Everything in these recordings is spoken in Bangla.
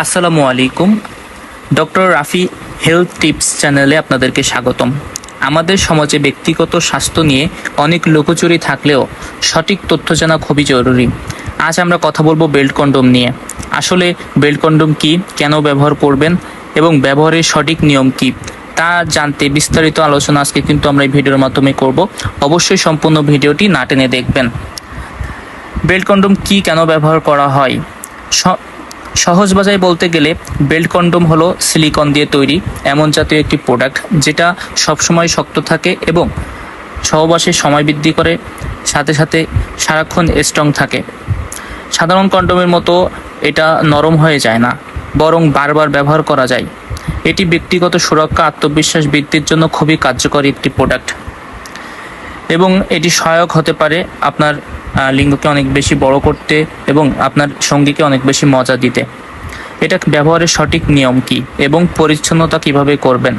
আসসালামু আলাইকুম। ডক্টর রাফি হেলথ টিপস চ্যানেলে আপনাদেরকে স্বাগতম। আমাদের সমাজে ব্যক্তিগত স্বাস্থ্য নিয়ে অনেক লুকোচুরি থাকলেও সঠিক তথ্য জানা খুবই জরুরি। আজ আমরা কথা বলবো বেল্ট কন্ডোম নিয়ে। আসলে বেল্ট কন্ডোম কি, কেন ব্যবহার করবেন এবং ব্যবহারের সঠিক নিয়ম কি তা জানতে বিস্তারিত আলোচনা আজকে কিন্তু আমরা এই ভিডিওর মাধ্যমে করব। অবশ্যই সম্পূর্ণ ভিডিওটি না টেনে দেখবেন। বেল্ট কন্ডোম কি, কেন ব্যবহার করা হয়? সহজ ভাষায় বলতে গেলে বেল্ট কন্ডোম হলো সিলিকন দিয়ে তৈরি এমন জাতীয় একটি প্রোডাক্ট যেটা সবসময় শক্ত থাকে এবং সহবাসের সময় বৃদ্ধি করে, সাথে সাথে সারাক্ষণ স্ট্রং থাকে। সাধারণ কন্ডোমের মতো এটা নরম হয়ে যায় না, বরং বারবার ব্যবহার করা যায়। এটি ব্যক্তিগত সুরক্ষা, আত্মবিশ্বাস বৃদ্ধির জন্য খুবই কার্যকরী একটি প্রোডাক্ট এবং এটি সহায়ক হতে পারে আপনার লিঙ্গকে অনেক বেশি বড় করতে এবং আপনার সঙ্গীকে অনেক বেশি মজা দিতে। এটা ব্যবহারের সঠিক নিয়ম কি এবং পরিচ্ছন্নতা কিভাবে করবেন?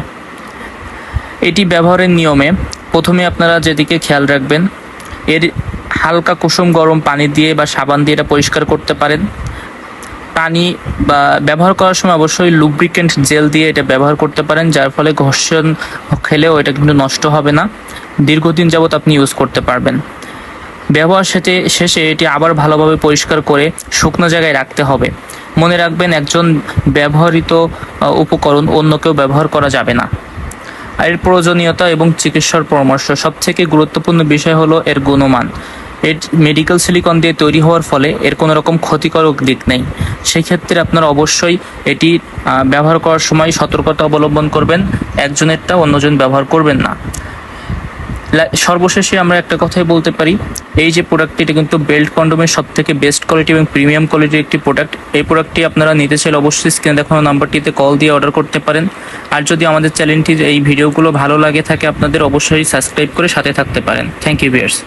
এটি ব্যবহারের নিয়মে প্রথমে আপনারা যেদিকে খেয়াল রাখবেন, এর হালকা কুসুম গরম পানি দিয়ে বা সাবান দিয়ে এটা পরিষ্কার করতে পারেন। পানি বা ব্যবহার করার সময় অবশ্যই লুব্রিকেন্ট জেল দিয়ে এটা ব্যবহার করতে পারেন, যার ফলে ঘর্ষণ খেলেও এটা কিন্তু নষ্ট হবে না, দীর্ঘদিন যাবৎ আপনি ইউজ করতে পারবেন। ব্যবহার শেষে এটি আবার ভালোভাবে পরিষ্কার করে শুকনো জায়গায় রাখতে হবে। মনে রাখবেন, একজন ব্যবহৃত উপকরণ অন্য কেউ ব্যবহার করা যাবে না। আর এর প্রয়োজনীয়তা এবং চিকিৎসার পরামর্শ। সবথেকে গুরুত্বপূর্ণ বিষয় হলো এর গুণমান। এর মেডিকেল সিলিকন দিয়ে তৈরি হওয়ার ফলে এর কোনো রকম ক্ষতিকারক দিক নেই। সেই ক্ষেত্রে আপনারা অবশ্যই এটি ব্যবহার করার সময় সতর্কতা অবলম্বন করবেন, একজনেরটা অন্যজন ব্যবহার করবেন না। সর্বশেষে আমরা একটা কথাই বলতে পারি, এই যে প্রোডাক্টটি, এটা কিন্তু বেল্ট কন্ডোমের সব থেকে বেস্ট কোয়ালিটি এবং প্রিমিয়াম কোয়ালিটির একটি প্রোডাক্ট। এই প্রোডাক্টটি আপনারা নিতে চাইলে অবশ্যই স্ক্রিনে দেখানো নাম্বারটিতে কল দিয়ে অর্ডার করতে পারেন। আর যদি আমাদের চ্যানেলটির এই ভিডিওগুলো ভালো লাগে থাকে আপনাদের, অবশ্যই সাবস্ক্রাইব করে সাথে থাকতে পারেন। Thank you viewers.